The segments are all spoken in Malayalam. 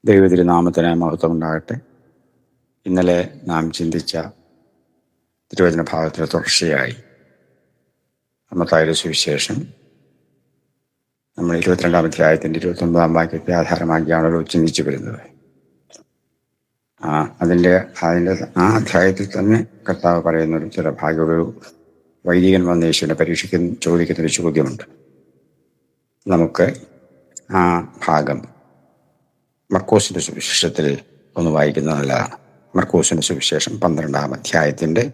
ദൈവതിരുനാമത്തിന് മഹത്വം ഉണ്ടാകട്ടെ. ഇന്നലെ നാം ചിന്തിച്ച തിരുവചന ഭാഗത്തിന് തുടർച്ചയായി മത്തായിയുടെ സുവിശേഷം നമ്മൾ 22-ാം അധ്യായത്തിൻ്റെ 29-ാം വാക്യത്തെ ആധാരമാക്കിയാണല്ലോ ചിന്തിച്ചു വരുന്നത്. അതിൻ്റെ ആ അധ്യായത്തിൽ തന്നെ കർത്താവ് പറയുന്നൊരു ചില ഭാഗം വൈദികൻ വന്ന യേശുവിനെ ചോദിക്കുന്നൊരു ചോദ്യമുണ്ട്. നമുക്ക് ആ ഭാഗം മർക്കോസിൻ്റെ സുവിശേഷത്തിൽ ഒന്ന് വായിക്കുന്നത് നല്ലതാണ്. മർക്കോസിൻ്റെ സുവിശേഷം 12-ാം അധ്യായത്തിൻ്റെ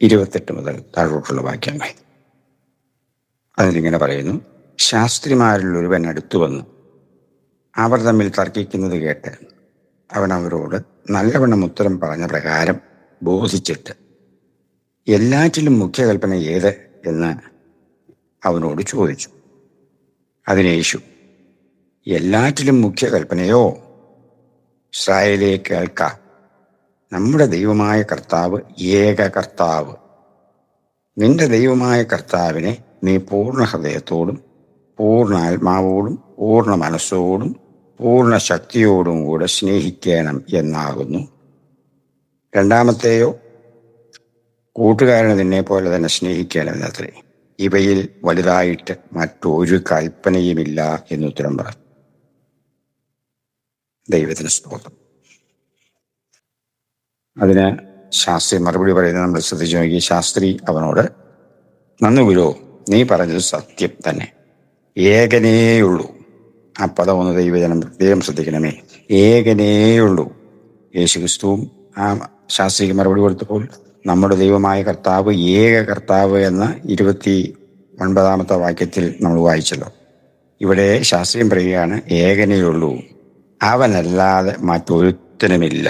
28 മുതൽ താഴോട്ടുള്ള വാക്യങ്ങൾ. അതിലിങ്ങനെ പറയുന്നു: ശാസ്ത്രിമാരിൽ ഒരുവൻ അടുത്തു വന്നു അവർ തമ്മിൽ തർക്കിക്കുന്നത് കേട്ട് അവൻ അവരോട് നല്ലവണ്ണം ഉത്തരം പറഞ്ഞ പ്രകാരം ബോധിച്ചിട്ട്, എല്ലാറ്റിലും മുഖ്യകൽപ്പന ഏത് എന്ന് അവനോട് ചോദിച്ചു. അതിന് യേശു, എല്ലാറ്റിലും മുഖ്യകൽപ്പനയോ, ഇസ്രായേലേ കേൾക്ക, നമ്മുടെ ദൈവമായ കർത്താവ് ഏക കർത്താവ്. നിന്റെ ദൈവമായ കർത്താവിനെ നീ പൂർണ്ണ ഹൃദയത്തോടും പൂർണ്ണ ആത്മാവോടും പൂർണ്ണ മനസ്സോടും പൂർണ്ണ ശക്തിയോടും കൂടെ സ്നേഹിക്കണം എന്നാകുന്നു. രണ്ടാമത്തെയോ, കൂട്ടുകാരനെ നിന്നെ പോലെ തന്നെ സ്നേഹിക്കണമെന്നത്രേ. ഇവയിൽ വലുതായിട്ട് മറ്റൊരു കൽപ്പനയുമില്ല എന്നുത്തരം പറഞ്ഞു. ദൈവത്തിന് സ്തോത്രം. അതിന് ശാസ്ത്രി മറുപടി പറയുന്നത് നമ്മൾ ശ്രദ്ധിച്ചു നോക്കി. ശാസ്ത്രി അവനോട്, നന്നു ഗുരു, നീ പറഞ്ഞത് സത്യം തന്നെ, ഏകനേയുള്ളൂ. ആ പദം ഒന്ന് ദൈവജനം പ്രത്യേകം ശ്രദ്ധിക്കണമേ, ഏകനേയുള്ളൂ. യേശുക്രിസ്തുവും ആ ശാസ്ത്രിക്ക് മറുപടി കൊടുത്തപ്പോൾ നമ്മുടെ ദൈവമായ കർത്താവ് ഏക കർത്താവ് എന്ന 29-ാമത്തെ വാക്യത്തിൽ നമ്മൾ വായിച്ചല്ലോ. ഇവിടെ ശാസ്ത്രീയം പറയുകയാണ്, ഏകനേയുള്ളൂ, അവനല്ലാതെ മറ്റൊരുത്തനുമില്ല.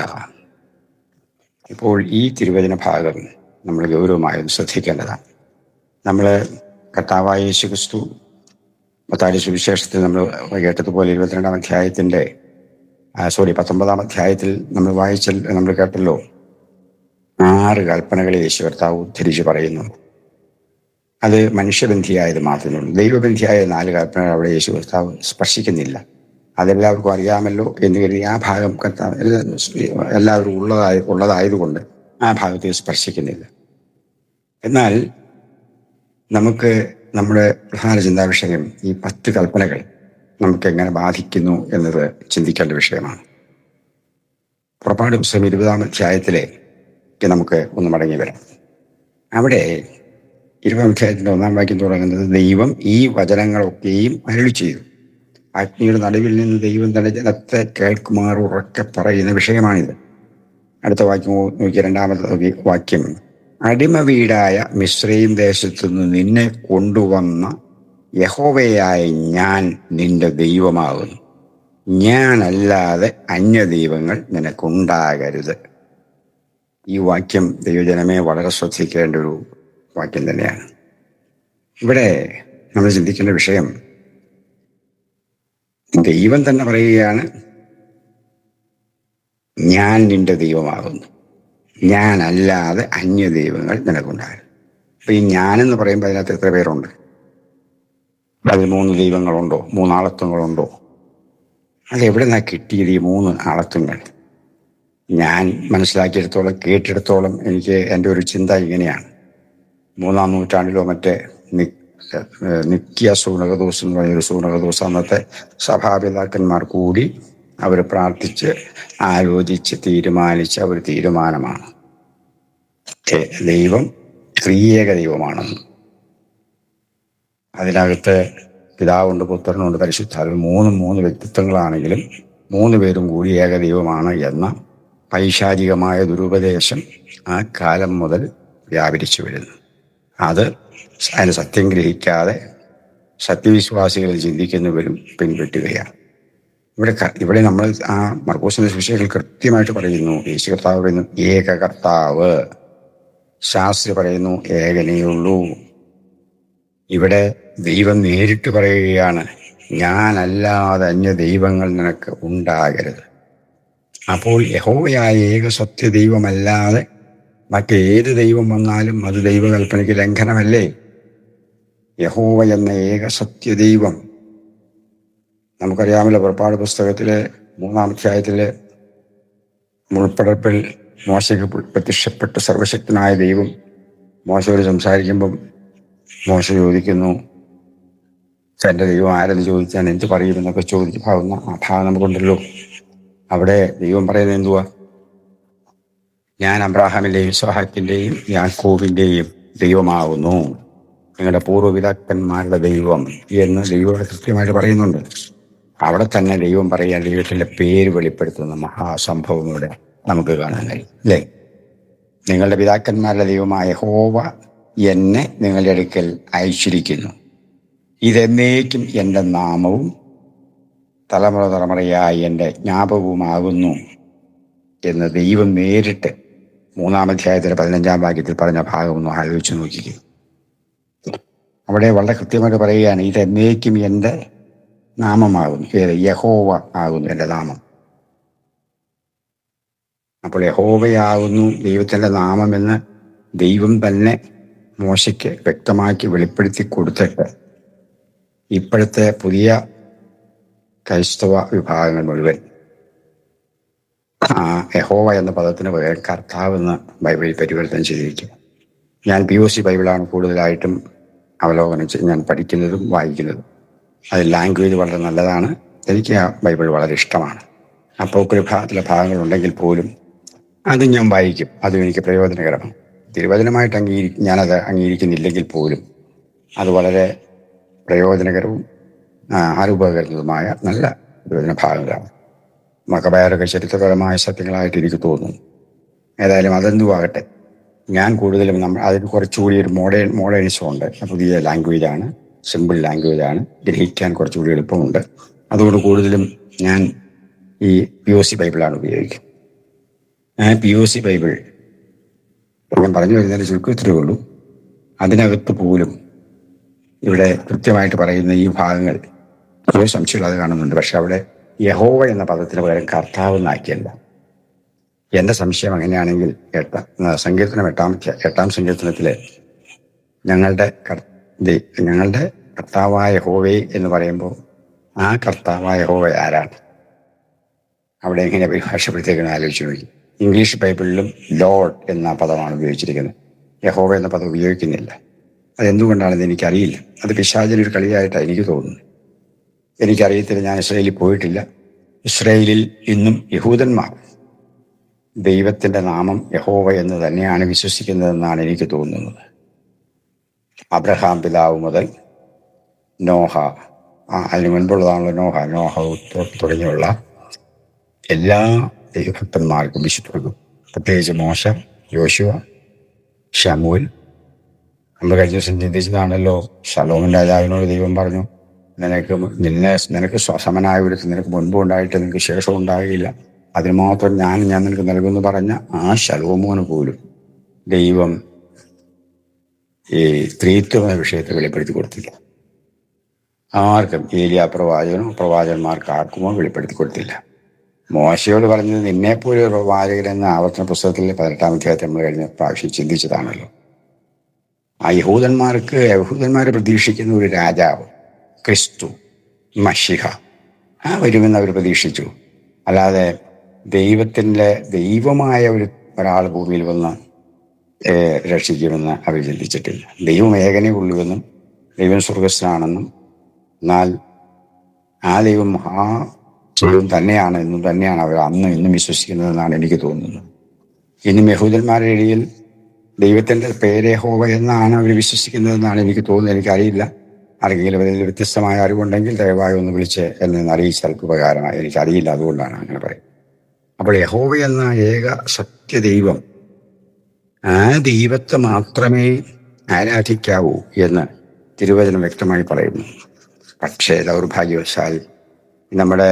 ഇപ്പോൾ ഈ തിരുവചന ഭാഗം നമ്മൾ ഗൗരവമായും ശ്രദ്ധിക്കേണ്ടതാണ്. നമ്മൾ കർത്താവായ യേശുക്രിസ്തു മത്തായിയുടെ സുവിശേഷത്തിൽ നമ്മൾ കേട്ടതുപോലെ 22-ാം അധ്യായത്തിൻ്റെ 19-ാം അധ്യായത്തിൽ നമ്മൾ കേട്ടല്ലോ, 6 കൽപ്പനകളെ യേശു കർത്താവ് ഉദ്ധരിച്ച് പറയുന്നു. അത് മനുഷ്യബന്ധിയായത് മാത്രമേ ഉള്ളൂ. ദൈവബന്ധിയായ 4 കൽപ്പനകൾ അവിടെ യേശു കർത്താവ് സ്പർശിക്കുന്നില്ല. അതെല്ലാവർക്കും അറിയാമല്ലോ എന്ന് കരുതി ആ ഭാഗം കർത്താവ് എല്ലാവരും ഉള്ളതായതുകൊണ്ട് ആ ഭാഗത്തെ സ്പർശിക്കുന്നില്ല. എന്നാൽ നമുക്ക് നമ്മുടെ പ്രധാന ചിന്താ വിഷയം ഈ 10 കൽപ്പനകൾ നമുക്ക് എങ്ങനെ ബാധിക്കുന്നു എന്നത് ചിന്തിക്കേണ്ട വിഷയമാണ്. പുറപ്പാട് പുസ്തകം 20-ാം അധ്യായത്തിലേക്ക് നമുക്ക് ഒന്ന് മടങ്ങി വരാം. അവിടെ 20-ാം അധ്യായത്തിൻ്റെ 1-ാം വാക്യം തുടങ്ങുന്നത്, ദൈവം ഈ വചനങ്ങളൊക്കെയും അരുളി ചെയ്തു. അഗ്നിയുടെ നടുവിൽ നിന്ന് ദൈവം തന്റെ ജനത്തെ കേൾക്കുമാർ ഉറക്കെ പറയുന്ന വിഷയമാണിത്. അടുത്ത വാക്യം നോക്കി, 2-ാമത്തെ വാക്യം, അടിമ വീടായ മിസ്രയീം ദേശത്തുനിന്ന് നിന്നെ കൊണ്ടുവന്ന യഹോവയായ ഞാൻ നിന്റെ ദൈവമാകുന്നു, ഞാനല്ലാതെ അന്യദൈവങ്ങൾ നിനക്കുണ്ടാകരുത്. ഈ വാക്യം ദൈവജനമേ വളരെ ശ്രദ്ധിക്കേണ്ട ഒരു വാക്യം തന്നെയാണ്. ഇവിടെ നമ്മൾ ചിന്തിക്കേണ്ട വിഷയം, ദൈവം തന്നെ പറയുകയാണ്, ഞാൻ നിന്റെ ദൈവമാകുന്നു, ഞാനല്ലാതെ അന്യദൈവങ്ങൾ നിനക്കുണ്ടാകും. അപ്പൊ ഈ ഞാനെന്ന് പറയുമ്പോൾ അതിനകത്ത് എത്ര പേരുണ്ട്? അതിൽ 3 ദൈവങ്ങളുണ്ടോ? 3 ആളത്വങ്ങളുണ്ടോ? അതെവിടെ നിന്നാ കിട്ടിയത് ഈ 3 ആളത്വങ്ങൾ? ഞാൻ മനസ്സിലാക്കിയെടുത്തോളം, കേട്ടിടത്തോളം എനിക്ക് എൻ്റെ ഒരു ചിന്ത ഇങ്ങനെയാണ്. 3-ാം നൂറ്റാണ്ടിലോ മറ്റേ നിക്കിയ സൂനകദോസ് എന്ന് പറഞ്ഞൊരു സൂനകദോസ്, അന്നത്തെ സഭാപിതാക്കന്മാർ കൂടി അവർ പ്രാർത്ഥിച്ച് ആലോചിച്ച് തീരുമാനിച്ച ഒരു തീരുമാനമാണ്, ദൈവം ത്രിയേക ദൈവമാണെന്ന്. അതിനകത്ത് പിതാവുണ്ട്, പുത്രനുണ്ട്, പരിശുദ്ധാത്മാവ്, 3 വ്യക്തിത്വങ്ങളാണെങ്കിലും 3 പേരും കൂടി ഏകദൈവമാണ് എന്ന പൈശാചികമായ ദുരുപദേശം ആ കാലം മുതൽ വ്യാപരിച്ചു വരുന്നു. അതിന് സത്യം ഗ്രഹിക്കാതെ സത്യവിശ്വാസികളിൽ ചിന്തിക്കുന്നവരും പിൻപറ്റുകയാണ്. ഇവിടെ നമ്മൾ ആ മർക്കോസിന്റെ സുവിശേഷത്തിൽ കൃത്യമായിട്ട് പറയുന്നു, യേശു കർത്താവ് പറയുന്നു ഏക കർത്താവ്, ശാസ്ത്രി പറയുന്നു ഏകനേയുള്ളൂ. ഇവിടെ ദൈവം നേരിട്ട് പറയുകയാണ്, ഞാനല്ലാതെ അന്യ ദൈവങ്ങൾ നിനക്ക് ഉണ്ടാകരുത്. അപ്പോൾ യഹോവയായ ഏക സത്യ ദൈവമല്ലാതെ മറ്റേത് ദൈവം വന്നാലും അത് ദൈവകൽപ്പനയ്ക്ക് ലംഘനമല്ലേ? യഹോവ എന്ന ഏക സത്യ ദൈവം നമുക്കറിയാമല്ലോ. പുറപ്പാട് പുസ്തകത്തിലെ 3-ാം അധ്യായത്തിലെ മുൾപ്പടർപ്പിൽ മോശയ്ക്ക് പ്രത്യക്ഷപ്പെട്ട് സർവശക്തനായ ദൈവം മോശയോട് സംസാരിക്കുമ്പം മോശ ചോദിക്കുന്നു, തൻ്റെ ദൈവം ആരെന്ന് ചോദിച്ചാൽ എന്ത് പറയുമെന്നൊക്കെ ചോദിച്ചു ഭാവുന്ന ആ ഭാഗം നമുക്കുണ്ടല്ലോ. അവിടെ ദൈവം പറയുന്നത് എന്തുവാ? ഞാൻ അബ്രാഹാമിൻ്റെയും ഇസ്ഹാക്കിൻ്റെയും യാക്കോബിൻ്റെയും ദൈവമാകുന്നു, നിങ്ങളുടെ പൂർവ്വപിതാക്കന്മാരുടെ ദൈവം എന്ന് ദൈവം കൃത്യമായിട്ട് പറയുന്നുണ്ട്. അവിടെ തന്നെ ദൈവം പറയാൻ ദൈവത്തിൻ്റെ പേര് വെളിപ്പെടുത്തുന്ന മഹാസംഭവം ഇവിടെ നമുക്ക് കാണാൻ കഴിയും, അല്ലേ? നിങ്ങളുടെ പിതാക്കന്മാരുടെ ദൈവമായ യഹോവ എന്നെ നിങ്ങളുടെ അടുക്കൽ അയച്ചിരിക്കുന്നു, ഇതെന്നേക്കും എൻ്റെ നാമവും തലമുറ തലമുറയായി എൻ്റെ ജ്ഞാപകവുമാകുന്നു എന്ന് ദൈവം നേരിട്ട് 3-ാം അധ്യായത്തിലെ 15-ാം വാക്യത്തിൽ പറഞ്ഞ ഭാഗമൊന്നും ആലോചിച്ച് നോക്കിക്കുക. അവിടെ വളരെ കൃത്യമായിട്ട് പറയുകയാണ്, ഇതെന്നേക്കും എൻ്റെ നാമമാകുന്നു. ഏത്? യഹോവ ആകുന്നു എൻ്റെ നാമം. അപ്പോൾ യഹോവയാകുന്നു ദൈവത്തിൻ്റെ നാമമെന്ന് ദൈവം തന്നെ മോശയ്ക്ക് വ്യക്തമാക്കി വെളിപ്പെടുത്തി കൊടുത്തിട്ട് ഇപ്പോഴത്തെ പുതിയ ക്രൈസ്തവ വിഭാഗങ്ങൾ മുഴുവൻ യഹോവ എന്ന പദത്തിന് പകരം കർത്താവ് എന്ന ബൈബിളിൽ പരിവർത്തനം ചെയ്തിരിക്കുക. ഞാൻ POC ബൈബിളാണ് കൂടുതലായിട്ടും ഞാൻ പഠിക്കുന്നതും വായിക്കുന്നതും. അത് ലാംഗ്വേജ് വളരെ നല്ലതാണ്. എനിക്ക് ആ ബൈബിൾ വളരെ ഇഷ്ടമാണ്. അപ്പോക്രിഫത്തിലെ ഭാഗങ്ങളുണ്ടെങ്കിൽ പോലും അത് ഞാൻ വായിക്കും, അതും എനിക്ക് പ്രയോജനകരമാണ്. തിരുവചനമായിട്ട് ഞാനത് അംഗീകരിക്കുന്നില്ലെങ്കിൽ പോലും അത് വളരെ പ്രയോജനകരവും അനുഭവകരവുമായ നല്ല തിരുവചന ഭാഗങ്ങളാണ്. മക്കബായരൊക്കെ ചരിത്രപരമായ സത്യങ്ങളായിട്ട് എനിക്ക് തോന്നുന്നു. ഏതായാലും അതെന്തുവാകട്ടെ, ഞാൻ കൂടുതലും അതിന് കുറച്ചുകൂടി ഒരു മോഡേണിസം ഉണ്ട്. പുതിയ ലാംഗ്വേജാണ്, സിമ്പിൾ ലാംഗ്വേജാണ്, ഗ്രഹിക്കാൻ കുറച്ചുകൂടി എളുപ്പമുണ്ട്. അതുകൊണ്ട് കൂടുതലും ഞാൻ ഈ POC ബൈബിളാണ് ഉപയോഗിക്കുക. POC ബൈബിൾ ഞാൻ പറഞ്ഞു വരുന്നതിന് ചുരുക്കത്തിലേ ഉള്ളൂ. അതിനകത്ത് പോലും ഇവിടെ കൃത്യമായിട്ട് പറയുന്ന ഈ ഭാഗങ്ങൾ സംശയമുള്ള അത് കാണുന്നുണ്ട്. പക്ഷെ അവിടെ യഹോവ എന്ന പദത്തിന് പകരം കർത്താവ് എന്നാക്കിയല്ല. എൻ്റെ സംശയം അങ്ങനെയാണെങ്കിൽ സങ്കീർത്തനം 8-ാം സങ്കീർത്തനത്തിലെ ഞങ്ങളുടെ കർത്താവായ യഹോവേ എന്ന് പറയുമ്പോൾ ആ കർത്താവായ യഹോവ ആരാണ്? അവിടെ എങ്ങനെ പരിഭാഷപ്പെടുത്തേക്കെന്ന് ആലോചിച്ച് നോക്കി. ഇംഗ്ലീഷ് ബൈബിളിലും ലോർഡ് എന്ന പദമാണ് ഉപയോഗിച്ചിരിക്കുന്നത്, യഹോവ എന്ന പദം ഉപയോഗിക്കുന്നില്ല. അതെന്തുകൊണ്ടാണെന്ന് എനിക്കറിയില്ല. അത് പിശാചിനൊരു കളിയായിട്ടാണ് എനിക്ക് തോന്നുന്നത്. എനിക്കറിയത്തില്ല, ഞാൻ ഇസ്രായേലിൽ പോയിട്ടില്ല. ഇസ്രായേലിൽ ഇന്നും യഹൂദന്മാർ ദൈവത്തിൻ്റെ നാമം യഹോവ എന്ന് തന്നെയാണ് വിശ്വസിക്കുന്നതെന്നാണ് എനിക്ക് തോന്നുന്നത്. അബ്രഹാം പിതാവ് മുതൽ നോഹ, അതിന് മുൻപുള്ളതാണല്ലോ നോഹ തുടങ്ങിയുള്ള എല്ലാ ദൈവഭക്തന്മാർക്കും വിശുദ്ധർക്കും, പ്രത്യേകിച്ച് മോശ, യോശുവ, ശമൂൽ. നമ്മൾ കഴിഞ്ഞ ദിവസം ചിന്തിച്ചതാണല്ലോ, ശലോമൻ രാജാവിനോട് ദൈവം പറഞ്ഞു, നിനക്ക് സമനായ ഒരു നിനക്ക് മുൻപ് ഉണ്ടായിട്ട് നിനക്ക് ശേഷം ഉണ്ടാകില്ല, അതിന് മാത്രം ഞാൻ നിനക്ക് നൽകുമെന്ന് പറഞ്ഞ ആ ശലോമോന് പോലും ദൈവം ഈ സ്ത്രീത്വ എന്ന വിഷയത്തെ വെളിപ്പെടുത്തി കൊടുത്തില്ല. ആർക്കും, ഏലിയ പ്രവാചകന്മാർക്ക് ആർക്കുമോ വെളിപ്പെടുത്തി കൊടുത്തില്ല. മോശയോട് പറഞ്ഞത് നിന്നെപ്പോലെ ഒരു പ്രവാചകരെന്ന ആവർത്തന പുസ്തകത്തിലെ 18-ാം അധ്യായത്തിൽ നമ്മൾ കഴിഞ്ഞ പ്രാവശ്യം ചിന്തിച്ചതാണല്ലോ. ആ യഹൂദന്മാരെ പ്രതീക്ഷിക്കുന്ന ഒരു രാജാവ്, ക്രിസ്തു മശിഹ വരുമെന്ന് അവർ പ്രതീക്ഷിച്ചു. അല്ലാതെ ദൈവമായ ഒരാൾ ഭൂമിയിൽ വന്ന് രക്ഷിക്കുമെന്ന് അവർ ചിന്തിച്ചിട്ടില്ല. ദൈവം ഏകനേ ഉള്ളുവെന്നും ദൈവം സ്വർഗസ്ഥനാണെന്നും എന്നാൽ ആ ദൈവം ദൈവം തന്നെയാണ് എന്നും തന്നെയാണ് അവർ അന്നും ഇന്നും വിശ്വസിക്കുന്നതെന്നാണ് എനിക്ക് തോന്നുന്നത്. ഇന്നും യഹൂദന്മാരുടെ ഇടയിൽ ദൈവത്തിൻ്റെ പേര് യഹോവ എന്നാണ് അവർ വിശ്വസിക്കുന്നതെന്നാണ് എനിക്ക് തോന്നുന്നത്. എനിക്കറിയില്ല. ആരെങ്കിലും അതിൽ വ്യത്യസ്തമായ അറിവുണ്ടെങ്കിൽ ദയവായി ഒന്ന് വിളിച്ച് എന്നെ അറിയിച്ചാൽ ഉപകാരമായി. എനിക്കറിയില്ല, അതുകൊണ്ടാണ് അങ്ങനെ പറയുന്നത്. അപ്പോൾ യഹോവ എന്ന ഏക സത്യദൈവം, ആ ദൈവത്തെ മാത്രമേ ആരാധിക്കാവൂ എന്ന് തിരുവചനം വ്യക്തമായി പറയുന്നു. പക്ഷേ ദൗർഭാഗ്യവശാൽ നമ്മുടെ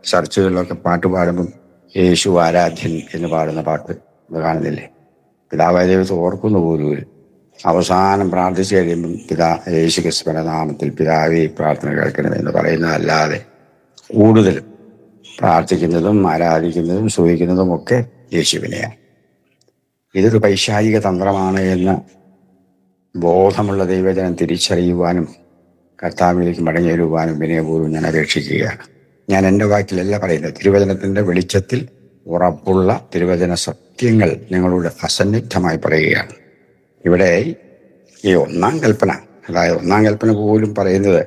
ചർച്ചുകളിലൊക്കെ പാട്ട് പാടുമ്പം യേശു ആരാധ്യൻ എന്ന് പാടുന്ന പാട്ട് കാണുന്നില്ലേ? പിതാവായ ദൈവത്തെ ഓർക്കുന്ന പോലും അവസാനം പ്രാർത്ഥിച്ചു കഴിയുമ്പം യേശു ക്രിസ്തുവിന്റെ നാമത്തിൽ പിതാവേ പ്രാർത്ഥന കേൾക്കണമെന്ന് പറയുന്നതല്ലാതെ കൂടുതലും പ്രാർത്ഥിക്കുന്നതും ആരാധിക്കുന്നതും സ്തുതിക്കുന്നതും ഒക്കെ യേശുവിനെയാണ്. ഇതൊരു പൈശാചിക തന്ത്രമാണ് എന്ന് ബോധമുള്ള ദൈവജനം തിരിച്ചറിയുവാനും കർത്താവിലേക്ക് മടങ്ങി വരുവാനും വിനയപൂർവ്വം ഞാൻ അപേക്ഷിക്കുകയാണ്. ഞാൻ എൻ്റെ വാക്കിലല്ല പറയുന്നത്, തിരുവചനത്തിൻ്റെ വെളിച്ചത്തിൽ ഉറപ്പുള്ള തിരുവചന സത്യങ്ങൾ നിങ്ങളോട് അസന്നിഗ്ധമായി പറയുകയാണ്. ഇവിടെ ഈ ഒന്നാം കൽപ്പന, അതായത് ഒന്നാം കൽപ്പന പോലും പറയുന്നത്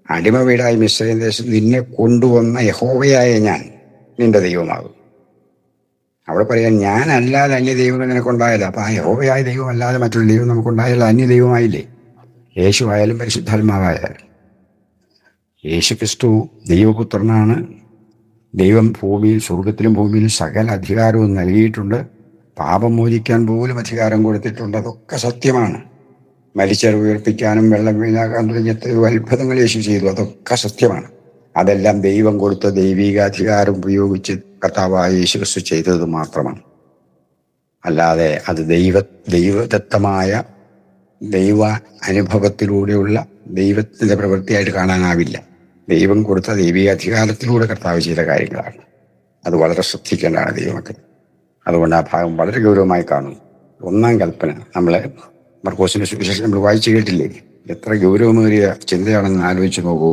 അടിമ വീടായി മിസ്രയീം ദേശത്ത് നിന്നെ കൊണ്ടുവന്ന യഹോവയായ ഞാൻ നിന്റെ ദൈവമാകും. അവിടെ പറയാൻ ഞാനല്ലാതെ അന്യ ദൈവങ്ങൾ നിനക്കുണ്ടായില്ല. അപ്പൊ ആ യഹോവയായ ദൈവം അല്ലാതെ മറ്റൊരു ദൈവം നമുക്കുണ്ടായില്ല, അന്യ ദൈവമായില്ലേ? യേശു ആയാലും പരിശുദ്ധാത്മാവായാലും. യേശു ക്രിസ്തു ദൈവപുത്രനാണ്. ദൈവം ഭൂമിയിൽ, സ്വർഗത്തിലും ഭൂമിയിലും സകല അധികാരവും നൽകിയിട്ടുണ്ട്. പാപം മോചിക്കാൻ പോലും അധികാരം കൊടുത്തിട്ടുണ്ട്. അതൊക്കെ സത്യമാണ്. മരിച്ചവരെ ഉയർപ്പിക്കാനും വെള്ളം വീണാക്കാൻ തുടങ്ങിയ എത്രയോ അത്ഭുതങ്ങൾ യേശു ചെയ്തു. അതൊക്കെ സത്യമാണ്. അതെല്ലാം ദൈവം കൊടുത്ത ദൈവിക അധികാരം ഉപയോഗിച്ച് കർത്താവായ യേശു ക്രിസ്തു ചെയ്തത് മാത്രമാണ്. അല്ലാതെ അത് ദൈവദത്തമായ ദൈവ അനുഭവത്തിലൂടെയുള്ള ദൈവത്തിൻ്റെ പ്രവൃത്തിയായിട്ട് കാണാനാവില്ല. ദൈവം കൊടുത്ത ദൈവിക അധികാരത്തിലൂടെ കർത്താവ് ചെയ്ത കാര്യങ്ങളാണ്. അത് വളരെ ശ്രദ്ധിക്കേണ്ടതാണ് ദൈവമക്കൾ. അതുകൊണ്ട് ആ ഭാഗം വളരെ ഗൗരവമായി കാണും. ഒന്നാം കൽപ്പന നമ്മൾ മർക്കോസിന്റെ സുവിശേഷം നമ്മൾ വായിച്ചു കേട്ടില്ലേ? എത്ര ഗൗരവമേറിയ ചിന്തയാണെന്ന് ആലോചിച്ച് നോക്കൂ.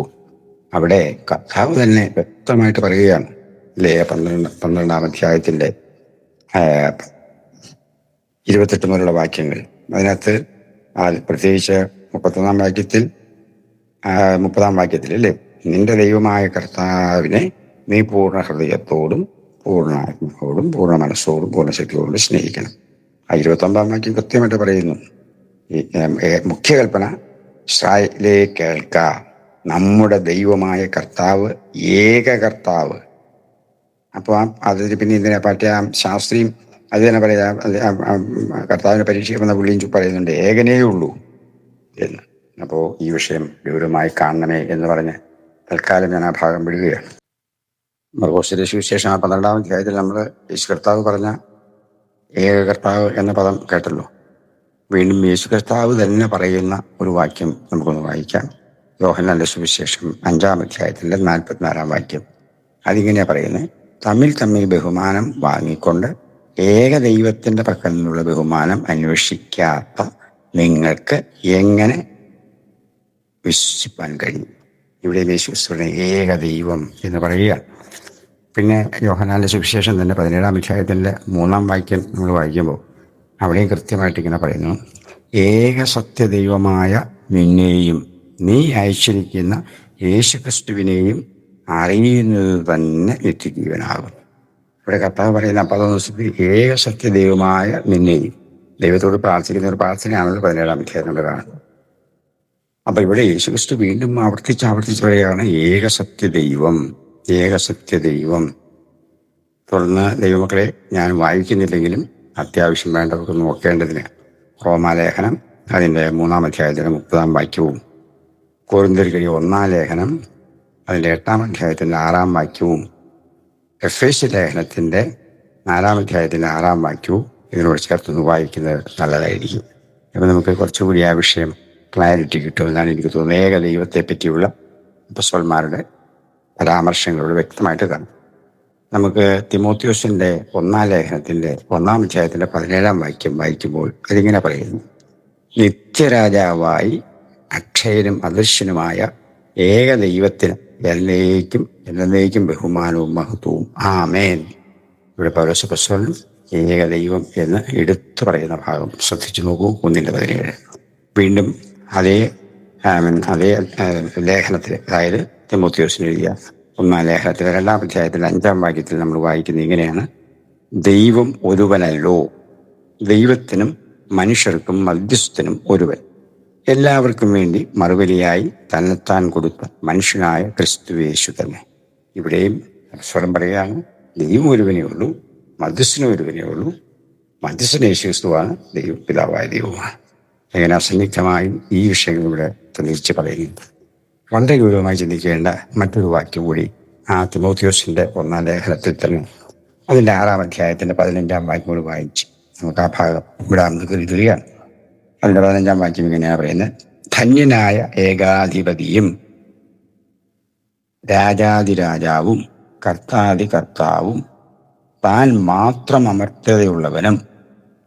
അവിടെ കർത്താവ് തന്നെ വ്യക്തമായിട്ട് പറയുകയാണ് അല്ലേ? 12-ാം അധ്യായത്തിന്റെ 28 മുതലുള്ള വാക്യങ്ങൾ. അതിനകത്ത് പ്രത്യേകിച്ച് 31-ാം വാക്യത്തിൽ 30-ാം വാക്യത്തിൽ അല്ലേ, നിന്റെ ദൈവമായ കർത്താവിനെ നീ പൂർണ്ണ ഹൃദയത്തോടും പൂർണ്ണ ആത്മാവോടും പൂർണ്ണ മനസ്സോടും പൂർണ്ണ ശക്തിയോടും സ്നേഹിക്കണം. 29-ാം വാക്യം കൃത്യമായിട്ട് പറയുന്നു, മുഖ്യ കൽപ്പന ഇസ്രായേലേ കേൾക്ക, നമ്മുടെ ദൈവമായ കർത്താവ് ഏക കർത്താവ്. അപ്പോൾ അതിന് പിന്നെ ഇതിനെ പറ്റിയ ശാസ്ത്രിയും അത് തന്നെ പറയാ, കർത്താവിനെ പരീക്ഷിക്കുന്ന പുള്ളിയും പറയുന്നുണ്ട് ഏകനേ ഉള്ളൂ എന്ന്. അപ്പോൾ ഈ വിഷയം ഗൗരവമായി കാണണമേ എന്ന് പറഞ്ഞ് തൽക്കാലം ഞാൻ ആ ഭാഗം വിടുകയാണ്. മർക്കോസിന്റെ സുവിശേഷം 12-ാം അധ്യായത്തിൽ നമ്മൾ യേശു കർത്താവ് പറഞ്ഞ ഏക കർത്താവ് എന്ന പദം കേട്ടല്ലോ. വീണ്ടും യേശു കർത്താവ് തന്നെ പറയുന്ന ഒരു വാക്യം നമുക്കൊന്ന് വായിക്കാം. യോഹന്നാന്റെ സുവിശേഷം 5-ാം അധ്യായത്തിൻ്റെ 44-ാം വാക്യം. അതിങ്ങനെയാ പറയുന്നത്, തമ്മിൽ ബഹുമാനം വാങ്ങിക്കൊണ്ട് ഏക ദൈവത്തിന്റെ പക്കൽ നിന്നുള്ള ബഹുമാനം അന്വേഷിക്കാത്ത നിങ്ങൾക്ക് എങ്ങനെ വിശ്വസിപ്പാൻ കഴിയും? ഇവിടെ യേശുക്രിസ്തുവിനെ ഏക ദൈവം എന്ന് പറയുക. പിന്നെ യോഹന്നാന്റെ സുവിശേഷം തന്നെ 17-ാം അധ്യായത്തിൻ്റെ 3-ാം വാക്യം നമ്മൾ വായിക്കുമ്പോൾ അവിടെയും കൃത്യമായിട്ട് ഇങ്ങനെ പറയുന്നു, ഏക സത്യദൈവമായ നിന്നെയും നീ അയച്ചിരിക്കുന്ന യേശുക്രിസ്തുവിനെയും അറിയുന്നത് തന്നെ നിത്യജീവനാകും. ഇവിടെ കർത്താവ് പറയുന്ന 10 ഏക സത്യദൈവമായ നിന്നെയും, ദൈവത്തോട് പ്രാർത്ഥിക്കുന്ന ഒരു പ്രാർത്ഥനയാണല്ലോ 17-ാം അധ്യായം നമ്മൾ കാണുന്നത്. അപ്പൊ ഇവിടെ യേശുക്രിസ്തു വീണ്ടും ആവർത്തിച്ച് പറയുകയാണ് ഏക സത്യദൈവം, ഏക സത്യദൈവം. തുടർന്ന് ദൈവമക്കളെ ഞാൻ വായിക്കുന്നില്ലെങ്കിലും അത്യാവശ്യം വേണ്ടവർക്ക് നോക്കേണ്ടതിന് റോമാലേഖനം അതിൻ്റെ 3-ാം അധ്യായത്തിൻ്റെ 30-ാം വാക്യവും കൊരിന്ത്യർക്കെഴുതിയ 1-ാം ലേഖനം അതിൻ്റെ 8-ാം അധ്യായത്തിൻ്റെ 6-ാം വാക്യവും എഫേസ്യ ലേഖനത്തിൻ്റെ 4-ാം അധ്യായത്തിൻ്റെ 6-ാം വാക്യവും ഇതിനോട് ചേർത്തൊന്ന് വായിക്കുന്നത് നല്ലതായിരിക്കും. അപ്പം നമുക്ക് കുറച്ചുകൂടി ആ വിഷയം ക്ലാരിറ്റി കിട്ടുമെന്നാണ് എനിക്ക് തോന്നുന്നത്. ഏക ദൈവത്തെ പറ്റിയുള്ള അപ്പോസ്തലന്മാരുടെ പരാമർശങ്ങളോട് വ്യക്തമായിട്ട് കാണും. നമുക്ക് തിമോത്തിയോസിന്റെ 1-ാം ലേഖനത്തിന്റെ 1-ാം അധ്യായത്തിന്റെ 17-ാം വാക്യം വായിക്കുമ്പോൾ അതിങ്ങനെ പറയുന്നു, നിത്യരാജാവായി അക്ഷയനും അദൃശ്യനുമായ ഏക ദൈവത്തിന് എന്നേക്കും ബഹുമാനവും മഹത്വവും ആമേൻ. ഇവിടെ പൗലോസ് അപ്പോസ്തലൻ ഏക ദൈവം എന്ന് എടുത്തു പറയുന്ന ഭാഗം ശ്രദ്ധിച്ചു നോക്കൂ. 1:17. വീണ്ടും അതേ ലേഖനത്തിൽ, അതായത് തിമോത്തിയോസിന് എഴുതിയ 1-ാം ലേഖനത്തിലെ 2-ാം അധ്യായത്തിലെ 5-ാം വാക്യത്തിൽ നമ്മൾ വായിക്കുന്നത് ഇങ്ങനെയാണ്, ദൈവം ഒരുവനല്ലോ, ദൈവത്തിനും മനുഷ്യർക്കും മധ്യസ്ഥനും ഒരുവൻ, എല്ലാവർക്കും വേണ്ടി മറുപടിയായി തന്നെത്താൻ കൊടുത്ത മനുഷ്യനായ ക്രിസ്തുയേശു തന്നെ. ഇവിടെയും സ്വരം പറയുകയാണ്, ദൈവം ഒരുവനേ ഉള്ളൂ, മധ്യസ്ഥനും ഒരുവനേ ഉള്ളൂ, മധ്യസ്ഥൻ യേശു ക്രിസ്തുവാണ്, പിതാവായ ദൈവമാണ്. എങ്ങനെ അസന്നിഗ്ധമായും ഈ വിഷയങ്ങൾ ഇവിടെ തെളിയിച്ച് പറയുന്നു. വളരെ ഗൗരവമായി ചിന്തിക്കേണ്ട മറ്റൊരു വാക്യം കൂടി ആ തിമോത്തിയോസിന്റെ 1-ാം ലേഖനത്തിൽ തന്നെ അതിൻ്റെ 6-ാം അധ്യായത്തിന്റെ 15-ാം വാക്യം കൂടി വായിച്ച് നമുക്ക് ആ ഭാഗം ഇവിടെ കരുതുകയാണ്. അതിൻ്റെ 15-ാം വാക്യം ഇങ്ങനെയാണ് പറയുന്നത്, ധന്യനായ ഏകാധിപതിയും രാജാതിരാജാവും കർത്താവും താൻ മാത്രം അമർത്യതയുള്ളവനും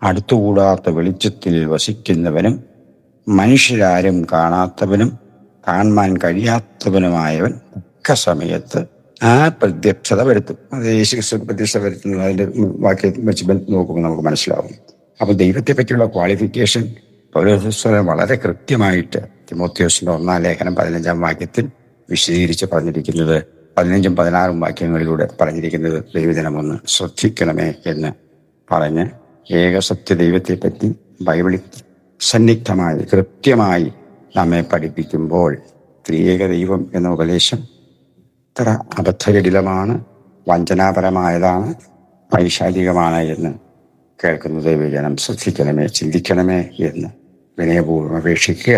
അടുത്തുകൂടാത്ത വെളിച്ചത്തിൽ വസിക്കുന്നവനും മനുഷ്യരാരും കാണാത്തവനും കാണാൻ കഴിയാത്തവനുമായവൻ ഒക്കെ സമയത്ത് ആ പ്രത്യക്ഷത വരുത്തും. അത് യേശുക്രിസ്തു പ്രത്യക്ഷത വരുത്തുന്നത് അതിന്റെ വാക്യം വെച്ച് നോക്കുമ്പോൾ നമുക്ക് മനസ്സിലാവും. അപ്പൊ ദൈവത്തെ പറ്റിയുള്ള ക്വാളിഫിക്കേഷൻ പൗലോസ് വളരെ കൃത്യമായിട്ട് തിമോഥെയോസിന്റെ 1-ാം ലേഖനം 15-ാം വാക്യത്തിൽ വിശദീകരിച്ച് പറഞ്ഞിരിക്കുന്നത്, 15ഉം 16ഉം വാക്യങ്ങളിലൂടെ പറഞ്ഞിരിക്കുന്നത് ദൈവജനമൊന്ന് ശ്രദ്ധിക്കണമേ എന്ന് പറഞ്ഞ് ഏകസത്യ ദൈവത്തെ പറ്റി ബൈബിളിൽ സന്നിഗ്ധമായി കൃത്യമായി നമ്മെ പഠിപ്പിക്കുമ്പോൾ ത്രിയേക ദൈവം എന്ന ഉപദേശം ഇത്ര അബദ്ധജടിലമാണ്, വഞ്ചനാപരമായതാണ്, വൈശാലികമാണ് എന്ന് കേൾക്കുന്ന ദൈവജനം ശ്രദ്ധിക്കണമേ, ചിന്തിക്കണമേ എന്ന് വിനയപൂർവ്വം അപേക്ഷിക്കുക.